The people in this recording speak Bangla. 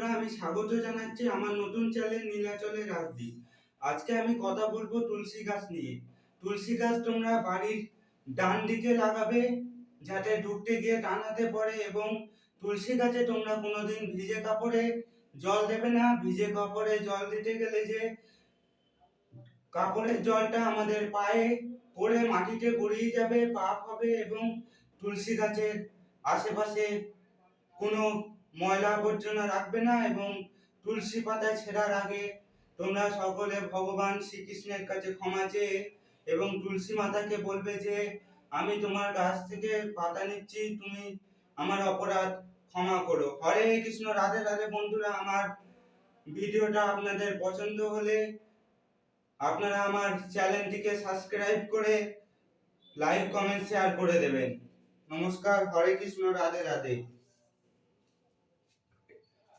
বন্ধুরা, আমি স্বাগত জানাচ্ছি আমার নতুন চ্যানেল নীলাচলের রাজদীপ। আজকে আমি কথা বলবো তুলসী গাছ নিয়ে। তুলসী গাছ তোমরা বাড়ির ডান দিকে লাগাবে, যাতে ঢুকতে গিয়ে ডান হাতে পড়ে। এবং তুলসী গাছে তোমরা কোনোদিন ভিজে কাপড়ে জল দেবে না। ভিজে কাপড়ে জল দিতে গেলে যে কাপড়ের জলটা আমাদের পায়ে পড়ে মাটিতে গড়িয়ে যাবে, পাপ হবে। এবং তুলসী গাছের আশেপাশে কোনো ময়লা আবর্জনা রাখবে না। এবং তুলসী পাতা ছেঁড়ার আগে তোমরা সকলে ভগবান শ্রীকৃষ্ণের কাছে ক্ষমা চেয়ে এবং তুলসী মাতাকে বলবে যে আমি তোমার গাছ থেকে পাতা নিচ্ছি, তুমি আমার অপরাধ ক্ষমা করো। হরে কৃষ্ণ। রাধে রাধে। বন্ধুরা, আমার ভিডিওটা আপনাদের পছন্দ হলে আপনারা আমার চ্যানেলটিকে সাবস্ক্রাইব করে লাইক কমেন্ট শেয়ার করে দেবেন। নমস্কার। হরে কৃষ্ণ। রাধে রাধে।